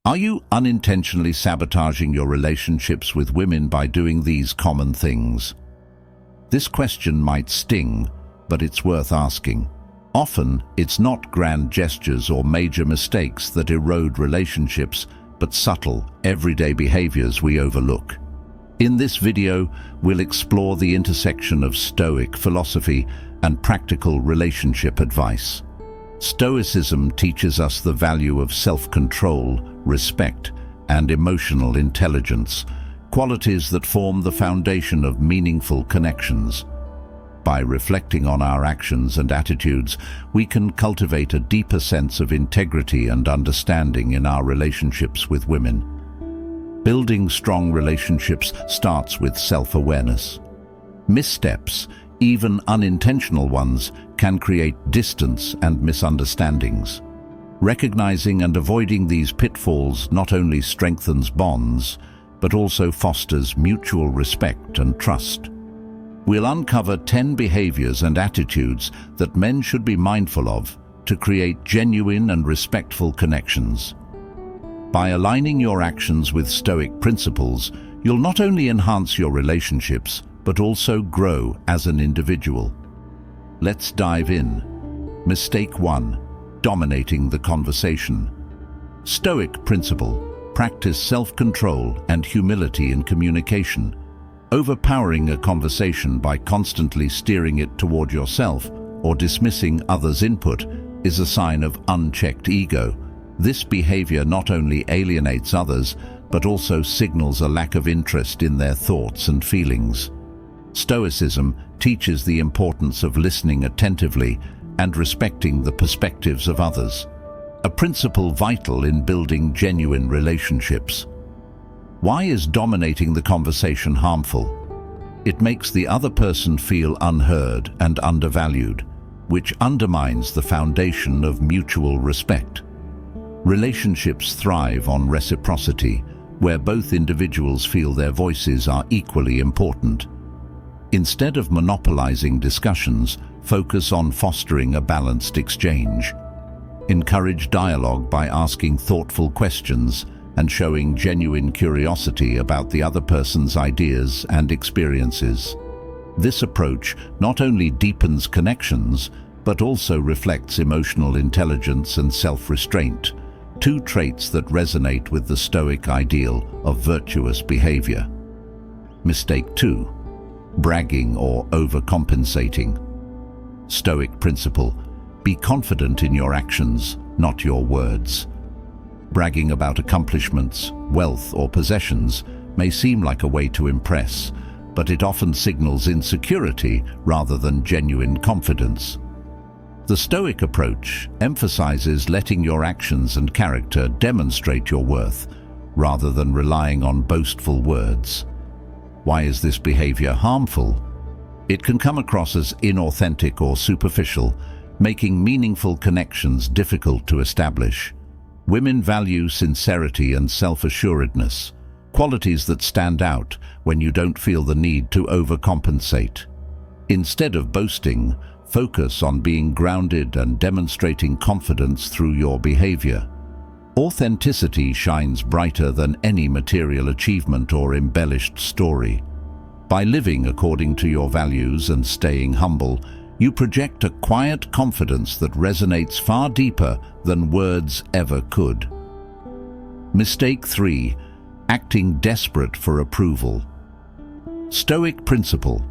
Are you unintentionally sabotaging your relationships with women by doing these common things? This question might sting, but it's worth asking. Often, it's not grand gestures or major mistakes that erode relationships, but subtle, everyday behaviors we overlook. In this video, we'll explore the intersection of Stoic philosophy and practical relationship advice. Stoicism teaches us the value of self-control, respect, and emotional intelligence, qualities that form the foundation of meaningful connections. By reflecting on our actions and attitudes, we can cultivate a deeper sense of integrity and understanding in our relationships with women. Building strong relationships starts with self-awareness. Missteps, even unintentional ones, can create distance and misunderstandings. Recognizing and avoiding these pitfalls not only strengthens bonds, but also fosters mutual respect and trust. We'll uncover 10 behaviors and attitudes that men should be mindful of to create genuine and respectful connections. By aligning your actions with Stoic principles, you'll not only enhance your relationships, but also grow as an individual. Let's dive in. Mistake 1. Dominating the conversation. Stoic principle: practice self-control and humility in communication. Overpowering a conversation by constantly steering it toward yourself or dismissing others' input is a sign of unchecked ego. This behavior not only alienates others, but also signals a lack of interest in their thoughts and feelings. Stoicism teaches the importance of listening attentively and respecting the perspectives of others, a principle vital in building genuine relationships. Why is dominating the conversation harmful? It makes the other person feel unheard and undervalued, which undermines the foundation of mutual respect. Relationships thrive on reciprocity, where both individuals feel their voices are equally important. Instead of monopolizing discussions, focus on fostering a balanced exchange. Encourage dialogue by asking thoughtful questions and showing genuine curiosity about the other person's ideas and experiences. This approach not only deepens connections, but also reflects emotional intelligence and self-restraint, two traits that resonate with the Stoic ideal of virtuous behavior. Mistake 2. Bragging or overcompensating. Stoic principle: be confident in your actions, not your words. Bragging about accomplishments, wealth, or possessions may seem like a way to impress, but it often signals insecurity rather than genuine confidence. The Stoic approach emphasizes letting your actions and character demonstrate your worth, rather than relying on boastful words. Why is this behavior harmful? It can come across as inauthentic or superficial, making meaningful connections difficult to establish. Women value sincerity and self-assuredness, qualities that stand out when you don't feel the need to overcompensate. Instead of boasting, focus on being grounded and demonstrating confidence through your behavior. Authenticity shines brighter than any material achievement or embellished story. By living according to your values and staying humble, you project a quiet confidence that resonates far deeper than words ever could. Mistake 3. Acting desperate for approval. Stoic principle: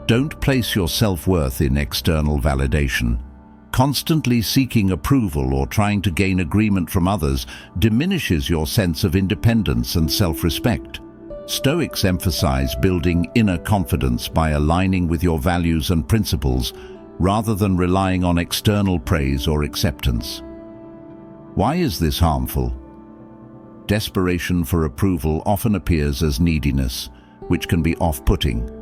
don't place your self-worth in external validation. Constantly seeking approval or trying to gain agreement from others diminishes your sense of independence and self-respect. Stoics emphasize building inner confidence by aligning with your values and principles, rather than relying on external praise or acceptance. Why is this harmful? Desperation for approval often appears as neediness, which can be off-putting.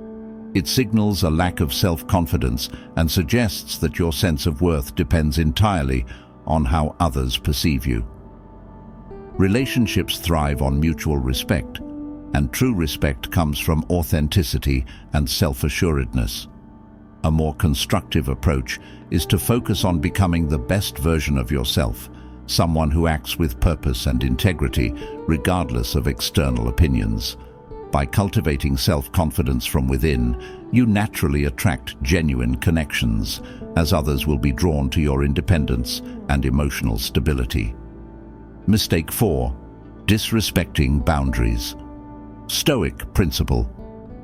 It signals a lack of self-confidence and suggests that your sense of worth depends entirely on how others perceive you. Relationships thrive on mutual respect, and true respect comes from authenticity and self-assuredness. A more constructive approach is to focus on becoming the best version of yourself, someone who acts with purpose and integrity, regardless of external opinions. By cultivating self-confidence from within, you naturally attract genuine connections, as others will be drawn to your independence and emotional stability. Mistake 4. Disrespecting boundaries. Stoic principle: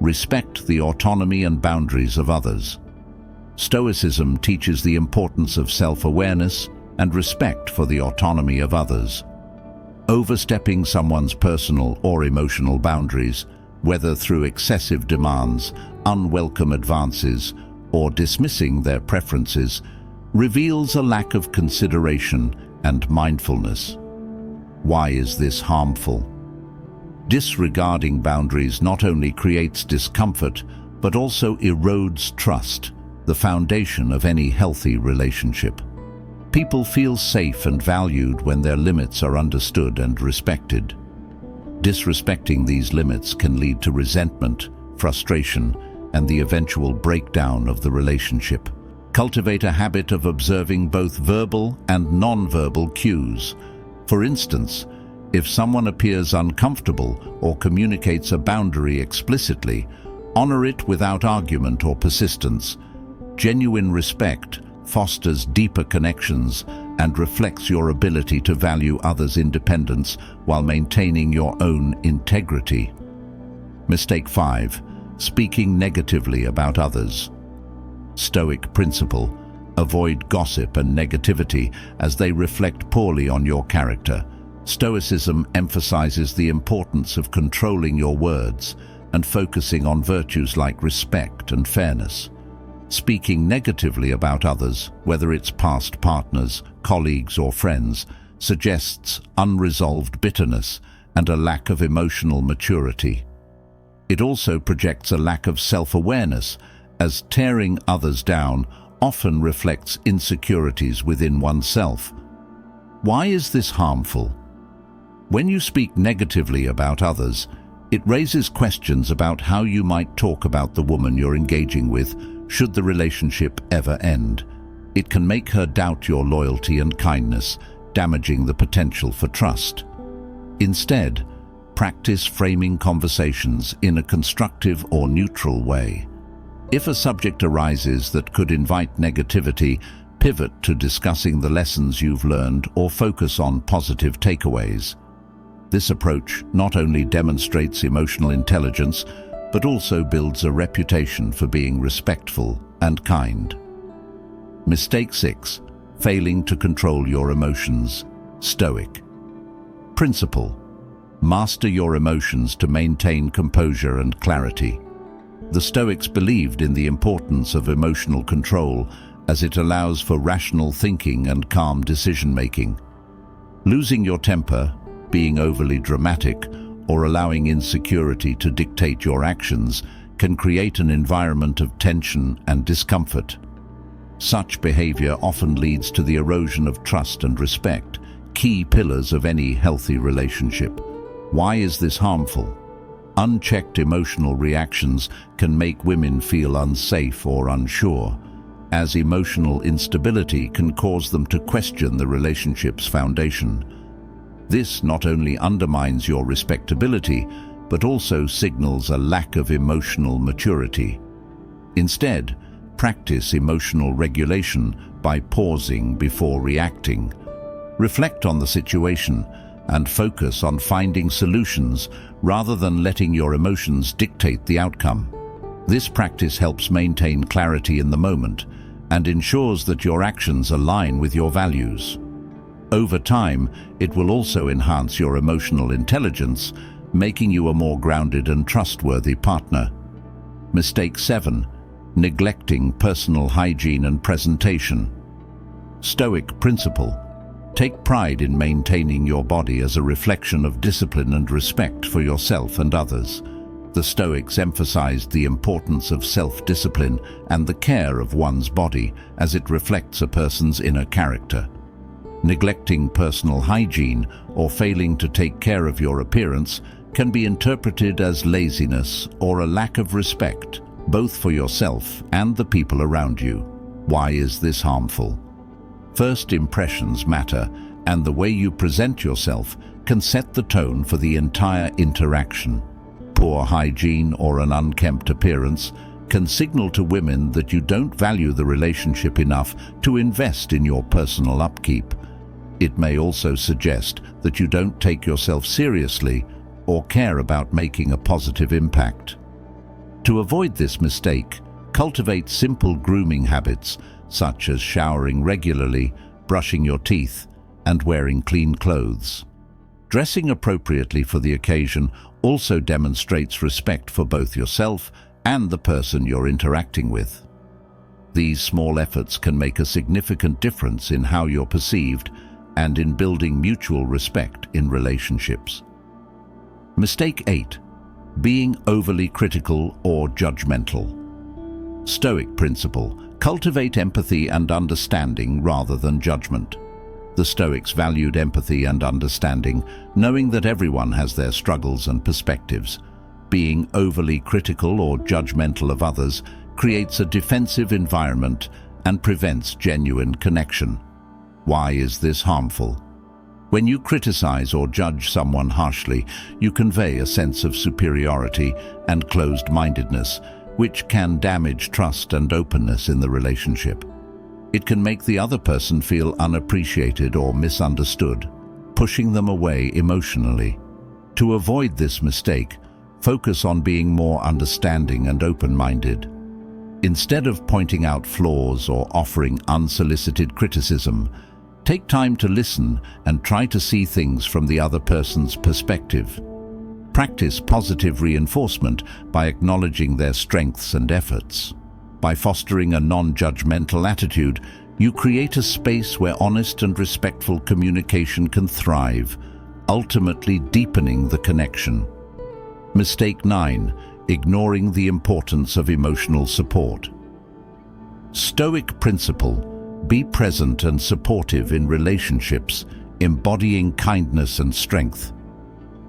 respect the autonomy and boundaries of others. Stoicism teaches the importance of self-awareness and respect for the autonomy of others. Overstepping someone's personal or emotional boundaries, whether through excessive demands, unwelcome advances, or dismissing their preferences, reveals a lack of consideration and mindfulness. Why is this harmful? Disregarding boundaries not only creates discomfort, but also erodes trust, the foundation of any healthy relationship. People feel safe and valued when their limits are understood and respected. Disrespecting these limits can lead to resentment, frustration, and the eventual breakdown of the relationship. Cultivate a habit of observing both verbal and non-verbal cues. For instance, if someone appears uncomfortable or communicates a boundary explicitly, honor it without argument or persistence. Genuine respect fosters deeper connections and reflects your ability to value others' independence while maintaining your own integrity. Mistake 5. Speaking negatively about others. Stoic principle: avoid gossip and negativity as they reflect poorly on your character. Stoicism emphasizes the importance of controlling your words and focusing on virtues like respect and fairness. Speaking negatively about others, whether it's past partners, colleagues, or friends, suggests unresolved bitterness and a lack of emotional maturity. It also projects a lack of self-awareness, as tearing others down often reflects insecurities within oneself. Why is this harmful? When you speak negatively about others, it raises questions about how you might talk about the woman you're engaging with should the relationship ever end. It can make her doubt your loyalty and kindness, damaging the potential for trust. Instead, practice framing conversations in a constructive or neutral way. If a subject arises that could invite negativity, pivot to discussing the lessons you've learned or focus on positive takeaways. This approach not only demonstrates emotional intelligence, but also builds a reputation for being respectful and kind. Mistake 6. Failing to control your emotions. Stoic principle: master your emotions to maintain composure and clarity. The Stoics believed in the importance of emotional control, as it allows for rational thinking and calm decision-making. Losing your temper, being overly dramatic, or allowing insecurity to dictate your actions can create an environment of tension and discomfort. Such behavior often leads to the erosion of trust and respect, key pillars of any healthy relationship. Why is this harmful? Unchecked emotional reactions can make women feel unsafe or unsure, as emotional instability can cause them to question the relationship's foundation. This not only undermines your respectability, but also signals a lack of emotional maturity. Instead, practice emotional regulation by pausing before reacting. Reflect on the situation and focus on finding solutions rather than letting your emotions dictate the outcome. This practice helps maintain clarity in the moment and ensures that your actions align with your values. Over time, it will also enhance your emotional intelligence, making you a more grounded and trustworthy partner. Mistake 7. Neglecting personal hygiene and presentation. Stoic principle: take pride in maintaining your body as a reflection of discipline and respect for yourself and others. The Stoics emphasized the importance of self-discipline and the care of one's body, as it reflects a person's inner character. Neglecting personal hygiene or failing to take care of your appearance can be interpreted as laziness or a lack of respect, both for yourself and the people around you. Why is this harmful? First impressions matter, and the way you present yourself can set the tone for the entire interaction. Poor hygiene or an unkempt appearance can signal to women that you don't value the relationship enough to invest in your personal upkeep. It may also suggest that you don't take yourself seriously or care about making a positive impact. To avoid this mistake, cultivate simple grooming habits such as showering regularly, brushing your teeth, and wearing clean clothes. Dressing appropriately for the occasion also demonstrates respect for both yourself and the person you're interacting with. These small efforts can make a significant difference in how you're perceived and in building mutual respect in relationships. Mistake 8. Being overly critical or judgmental. Stoic principle: cultivate empathy and understanding rather than judgment. The Stoics valued empathy and understanding, knowing that everyone has their struggles and perspectives. Being overly critical or judgmental of others creates a defensive environment and prevents genuine connection. Why is this harmful? When you criticize or judge someone harshly, you convey a sense of superiority and closed-mindedness, which can damage trust and openness in the relationship. It can make the other person feel unappreciated or misunderstood, pushing them away emotionally. To avoid this mistake, focus on being more understanding and open-minded. Instead of pointing out flaws or offering unsolicited criticism, take time to listen and try to see things from the other person's perspective. Practice positive reinforcement by acknowledging their strengths and efforts. By fostering a non-judgmental attitude, you create a space where honest and respectful communication can thrive, ultimately deepening the connection. Mistake 9. Ignoring the importance of emotional support. Stoic principle: be present and supportive in relationships, embodying kindness and strength.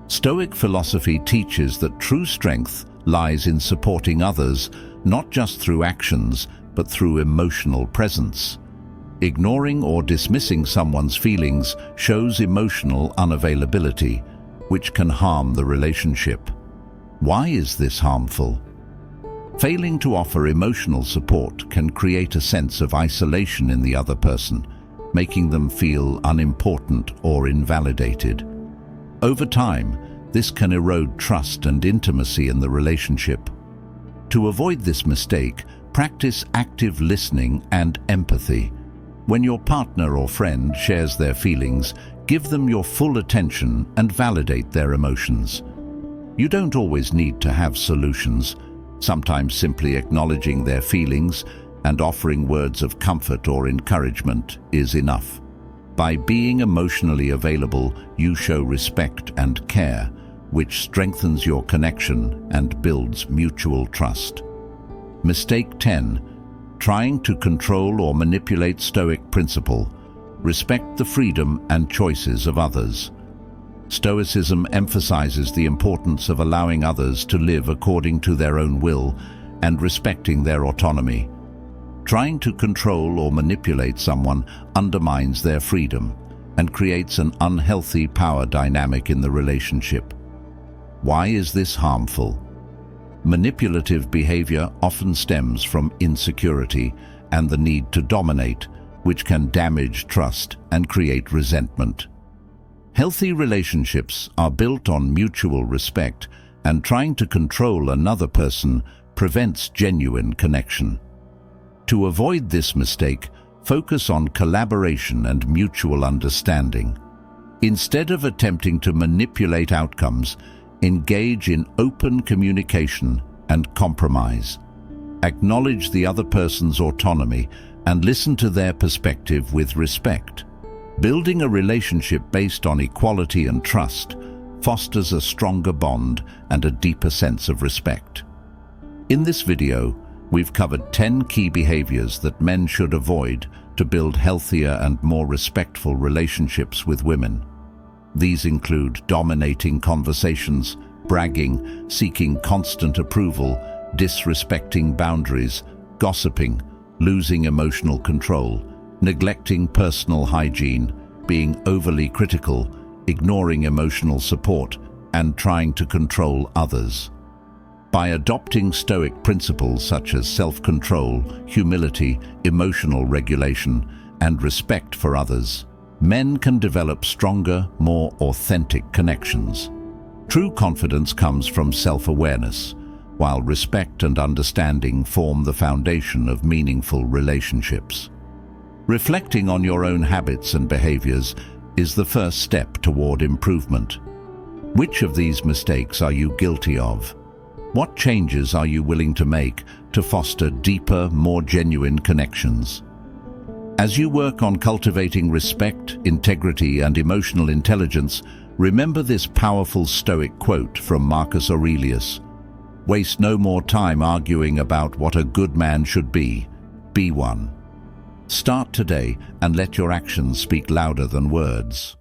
Stoic philosophy teaches that true strength lies in supporting others, not just through actions, but through emotional presence. Ignoring or dismissing someone's feelings shows emotional unavailability, which can harm the relationship. Why is this harmful? Failing to offer emotional support can create a sense of isolation in the other person, making them feel unimportant or invalidated. Over time, this can erode trust and intimacy in the relationship. To avoid this mistake, practice active listening and empathy. When your partner or friend shares their feelings, give them your full attention and validate their emotions. You don't always need to have solutions. Sometimes simply acknowledging their feelings and offering words of comfort or encouragement is enough. By being emotionally available, you show respect and care, which strengthens your connection and builds mutual trust. Mistake 10. Trying to control or manipulate. Stoic principle: respect the freedom and choices of others. Stoicism emphasizes the importance of allowing others to live according to their own will and respecting their autonomy. Trying to control or manipulate someone undermines their freedom and creates an unhealthy power dynamic in the relationship. Why is this harmful? Manipulative behavior often stems from insecurity and the need to dominate, which can damage trust and create resentment. Healthy relationships are built on mutual respect, and trying to control another person prevents genuine connection. To avoid this mistake, focus on collaboration and mutual understanding. Instead of attempting to manipulate outcomes, engage in open communication and compromise. Acknowledge the other person's autonomy and listen to their perspective with respect. Building a relationship based on equality and trust fosters a stronger bond and a deeper sense of respect. In this video, we've covered 10 key behaviors that men should avoid to build healthier and more respectful relationships with women. These include dominating conversations, bragging, seeking constant approval, disrespecting boundaries, gossiping, losing emotional control, neglecting personal hygiene, being overly critical, ignoring emotional support, and trying to control others. By adopting Stoic principles such as self-control, humility, emotional regulation, and respect for others, men can develop stronger, more authentic connections. True confidence comes from self-awareness, while respect and understanding form the foundation of meaningful relationships. Reflecting on your own habits and behaviors is the first step toward improvement. Which of these mistakes are you guilty of? What changes are you willing to make to foster deeper, more genuine connections? As you work on cultivating respect, integrity, and emotional intelligence, remember this powerful Stoic quote from Marcus Aurelius: "Waste no more time arguing about what a good man should be one." Start today and let your actions speak louder than words.